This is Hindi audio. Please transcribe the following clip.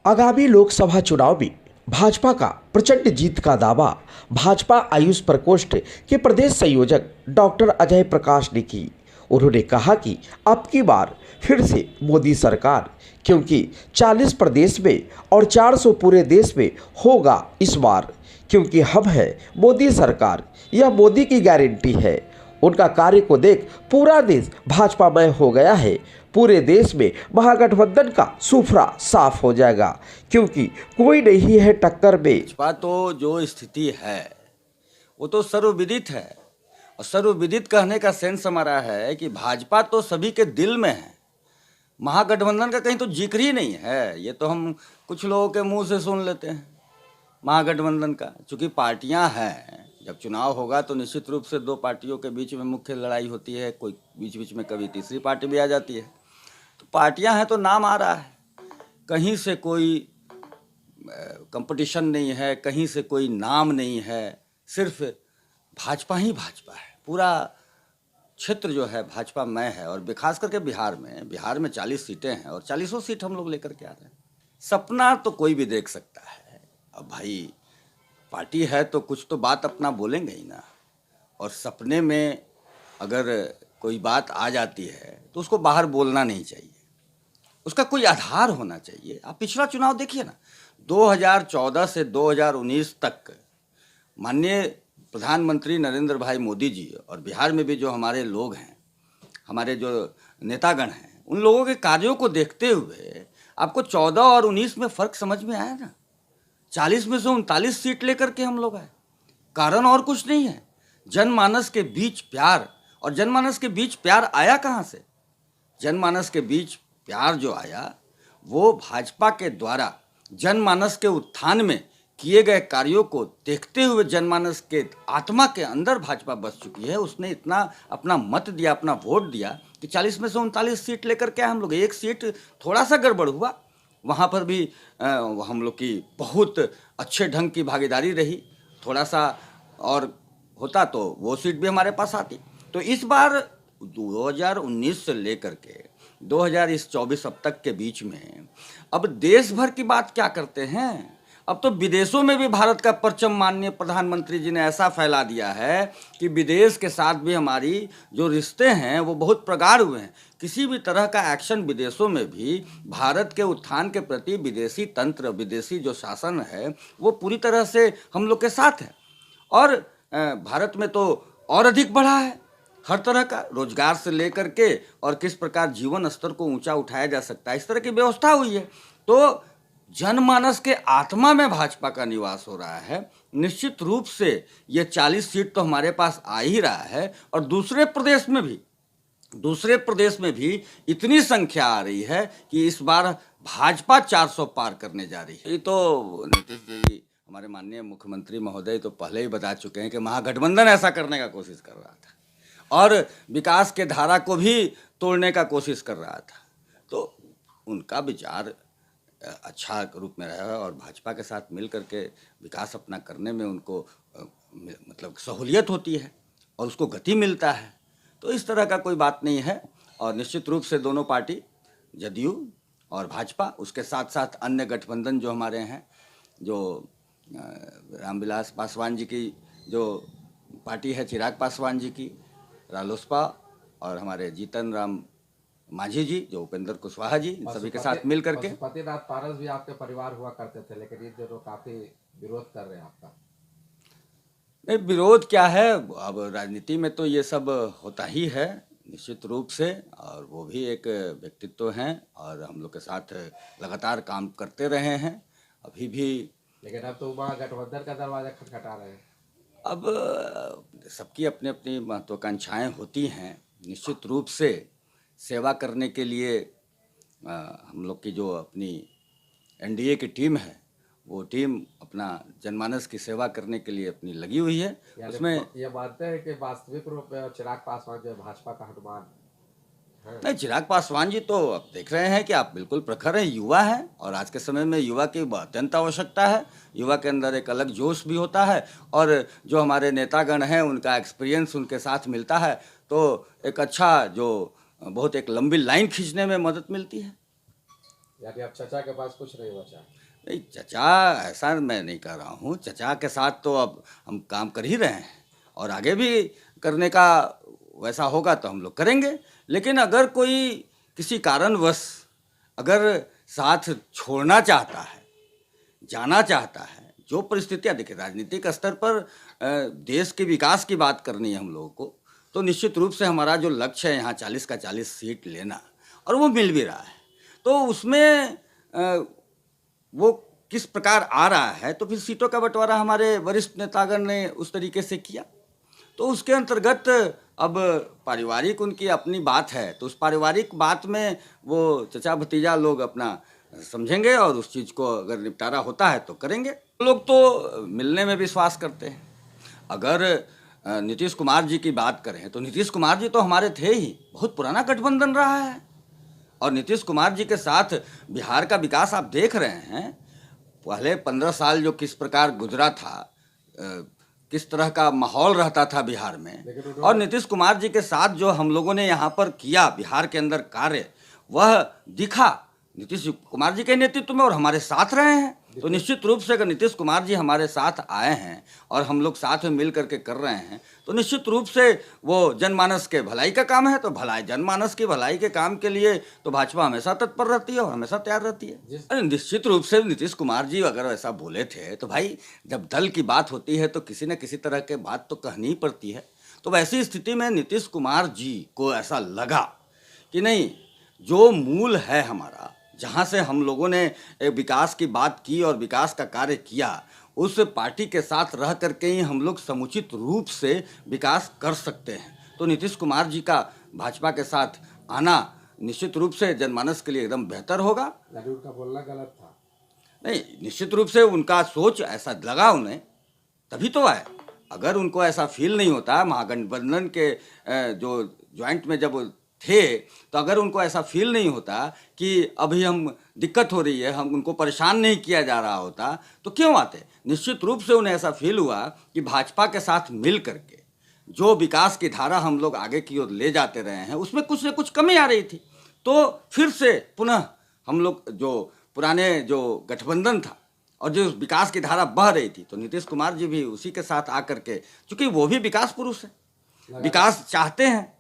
आगामी लोकसभा चुनाव में भाजपा का प्रचंड जीत का दावा भाजपा आयुष प्रकोष्ठ के प्रदेश संयोजक डॉक्टर अजय प्रकाश ने की। उन्होंने कहा कि अब की बार फिर से मोदी सरकार, क्योंकि 40 प्रदेश में और 400 पूरे देश में होगा इस बार, क्योंकि हम है मोदी सरकार, यह मोदी की गारंटी है। उनका कार्य को देख पूरा देश भाजपामय हो गया है। पूरे देश में महागठबंधन का सूफरा साफ हो जाएगा, क्योंकि कोई नहीं है टक्कर में। भाजपा तो जो स्थिति है वो तो सर्वविदित है, और सर्वविदित कहने का सेंस हमारा है कि भाजपा तो सभी के दिल में है। महागठबंधन का कहीं तो जिक्र ही नहीं है। ये तो हम कुछ लोगों के मुंह से सुन लेते हैं महागठबंधन का। चूंकि पार्टियां हैं, जब चुनाव होगा तो निश्चित रूप से दो पार्टियों के बीच में मुख्य लड़ाई होती है। कोई बीच बीच में कभी तीसरी पार्टी भी आ जाती है। तो पार्टियां हैं तो नाम आ रहा है, कहीं से कोई कंपटीशन नहीं है, कहीं से कोई नाम नहीं है, सिर्फ भाजपा ही भाजपा है। पूरा क्षेत्र जो है भाजपा मय है। और खास करके बिहार में 40 सीटें हैं और 40 सीट हम लोग लेकर के आ रहे हैं। सपना तो कोई भी देख सकता है। अब भाई पार्टी है तो कुछ तो बात अपना बोलेंगे ही ना। और सपने में अगर कोई बात आ जाती है तो उसको बाहर बोलना नहीं चाहिए, उसका कोई आधार होना चाहिए। आप पिछला चुनाव देखिए ना, 2014 से 2019 तक माननीय प्रधानमंत्री नरेंद्र भाई मोदी जी और बिहार में भी जो हमारे लोग हैं, हमारे जो नेतागण हैं, उन लोगों के कार्यों को देखते हुए आपको 14 और 19 में फ़र्क समझ में आया ना। 40 में से 39 सीट लेकर के हम लोग आए। कारण और कुछ नहीं है, जनमानस के बीच प्यार। और जनमानस के बीच प्यार आया कहाँ से? जनमानस के बीच प्यार जो आया वो भाजपा के द्वारा जनमानस के उत्थान में किए गए कार्यों को देखते हुए जनमानस के आत्मा के अंदर भाजपा बस चुकी है। उसने इतना अपना मत दिया, अपना वोट दिया कि 40 में से 39 सीट लेकर के हम लोग। एक सीट थोड़ा सा गड़बड़ हुआ, वहाँ पर भी हम लोग की बहुत अच्छे ढंग की भागीदारी रही। थोड़ा सा और होता तो वो सीट भी हमारे पास आती। तो इस बार 2019 से लेकर के 2024 अब तक के बीच में अब देश भर की बात क्या करते हैं, अब तो विदेशों में भी भारत का परचम माननीय प्रधानमंत्री जी ने ऐसा फैला दिया है कि विदेश के साथ भी हमारी जो रिश्ते हैं वो बहुत प्रगाढ़ हुए हैं। किसी भी तरह का एक्शन विदेशों में भी भारत के उत्थान के प्रति विदेशी तंत्र, विदेशी जो शासन है वो पूरी तरह से हम लोग के साथ है। और भारत में तो और अधिक बढ़ा है, हर तरह का रोजगार से लेकर के और किस प्रकार जीवन स्तर को ऊंचा उठाया जा सकता है, इस तरह की व्यवस्था हुई है। तो जनमानस के आत्मा में भाजपा का निवास हो रहा है। निश्चित रूप से ये 40 सीट तो हमारे पास आ ही रहा है, और दूसरे प्रदेश में भी इतनी संख्या आ रही है कि इस बार भाजपा 400 पार करने जा रही है। ये तो नीतीश जी हमारे माननीय मुख्यमंत्री महोदय तो पहले ही बता चुके हैं कि महागठबंधन ऐसा करने का कोशिश कर रहा था और विकास के धारा को भी तोड़ने का कोशिश कर रहा था। तो उनका विचार अच्छा रूप में रहा है और भाजपा के साथ मिल करके विकास अपना करने में उनको मतलब सहूलियत होती है और उसको गति मिलता है। तो इस तरह का कोई बात नहीं है। और निश्चित रूप से दोनों पार्टी, जदयू और भाजपा, उसके साथ साथ अन्य गठबंधन जो हमारे हैं, जो रामविलास पासवान जी की जो पार्टी है, चिराग पासवान जी की, रालोसपा, और हमारे जीतन राम मांझी जी, जो उपेंद्र कुशवाहा जी, सभी के साथ मिल करके। पशुपतिनाथ पारस भी आपके परिवार हुआ करते थे, लेकिन ये जो काफी विरोध कर रहे हैं आपका। नहीं, विरोध क्या है, अब राजनीति में तो ये सब होता ही है निश्चित रूप से। और वो भी एक व्यक्तित्व हैं और हम लोग के साथ लगातार काम करते रहे हैं, अभी भी। लेकिन अब तो महागठबंधन का दरवाजा खटखटा रहे हैं। अब सबकी अपनी अपनी महत्वाकांक्षाएं होती हैं। निश्चित रूप से सेवा करने के लिए हम लोग की जो अपनी एनडीए की टीम है, वो टीम अपना जनमानस की सेवा करने के लिए अपनी लगी हुई है। उसमें ये मानते हैं कि वास्तविक रूप में चिराग पासवान जो भाजपा का हनुमान है। नहीं, चिराग पासवान जी तो अब देख रहे हैं कि आप बिल्कुल प्रखर हैं, युवा हैं, और आज के समय में युवा की अत्यंत आवश्यकता है। युवा के अंदर एक अलग जोश भी होता है, और जो हमारे नेतागण हैं उनका एक्सपीरियंस उनके साथ मिलता है, तो एक अच्छा जो बहुत एक लंबी लाइन खींचने में मदद मिलती है। यानी अब चचा के पास कुछ नहीं बचा। नहीं, चचा ऐसा मैं नहीं कह रहा हूँ। चचा के साथ तो अब हम काम कर ही रहे हैं और आगे भी करने का वैसा होगा तो हम लोग करेंगे। लेकिन अगर कोई किसी कारणवश अगर साथ छोड़ना चाहता है, जाना चाहता है, जो परिस्थितियाँ देखिए राजनीतिक स्तर पर देश के विकास की बात करनी है हम लोगों को, तो निश्चित रूप से हमारा जो लक्ष्य है यहाँ 40 का 40 सीट लेना, और वो मिल भी रहा है। तो उसमें वो किस प्रकार आ रहा है, तो फिर सीटों का बंटवारा हमारे वरिष्ठ नेतागण ने उस तरीके से किया। तो उसके अंतर्गत अब पारिवारिक उनकी अपनी बात है, तो उस पारिवारिक बात में वो चचा भतीजा लोग अपना समझेंगे और उस चीज़ को अगर निपटारा होता है तो करेंगे। लोग तो मिलने में विश्वास करते हैं। अगर नीतीश कुमार जी की बात करें तो नीतीश कुमार जी तो हमारे थे ही, बहुत पुराना गठबंधन रहा है और नीतीश कुमार जी के साथ बिहार का विकास आप देख रहे हैं। पहले 15 साल जो किस प्रकार गुजरा था, किस तरह का माहौल रहता था बिहार में, और नीतीश कुमार जी के साथ जो हम लोगों ने यहाँ पर किया बिहार के अंदर कार्य, वह दिखा नीतीश कुमार जी के नेतृत्व में और हमारे साथ रहे हैं। तो निश्चित रूप से अगर नीतीश कुमार जी हमारे साथ आए हैं और हम लोग साथ में मिल करके कर रहे हैं, तो निश्चित रूप से वो जनमानस के भलाई का काम है। तो भलाई, जनमानस की भलाई के काम के लिए तो भाजपा हमेशा तत्पर रहती है और हमेशा तैयार रहती है। अरे निश्चित रूप से नीतीश कुमार जी अगर ऐसा बोले थे, तो भाई जब दल की बात होती है तो किसी न किसी तरह के बात तो कहनी ही पड़ती है। तो वैसी स्थिति में नीतीश कुमार जी को ऐसा लगा कि नहीं, जो मूल है हमारा, जहाँ से हम लोगों ने विकास की बात की और विकास का कार्य किया, उस पार्टी के साथ रह करके ही हम लोग समुचित रूप से विकास कर सकते हैं। तो नीतीश कुमार जी का भाजपा के साथ आना निश्चित रूप से जनमानस के लिए एकदम बेहतर होगा। यानी उनका बोलना गलत था। नहीं, निश्चित रूप से उनका सोच ऐसा लगा उन्हें, तभी तो आए। अगर उनको ऐसा फील नहीं होता, महागठबंधन के जो ज्वाइंट में जब थे, तो अगर उनको ऐसा फील नहीं होता कि अभी हम दिक्कत हो रही है, हम उनको परेशान नहीं किया जा रहा होता, तो क्यों आते। निश्चित रूप से उन्हें ऐसा फील हुआ कि भाजपा के साथ मिल करके जो विकास की धारा हम लोग आगे की ओर ले जाते रहे हैं, उसमें कुछ न कुछ कमी आ रही थी। तो फिर से पुनः हम लोग जो पुराने जो गठबंधन था और जो विकास की धारा बह रही थी, तो नीतीश कुमार जी भी उसी के साथ आकर के, चूँकि वो भी विकास पुरुष है, विकास चाहते हैं,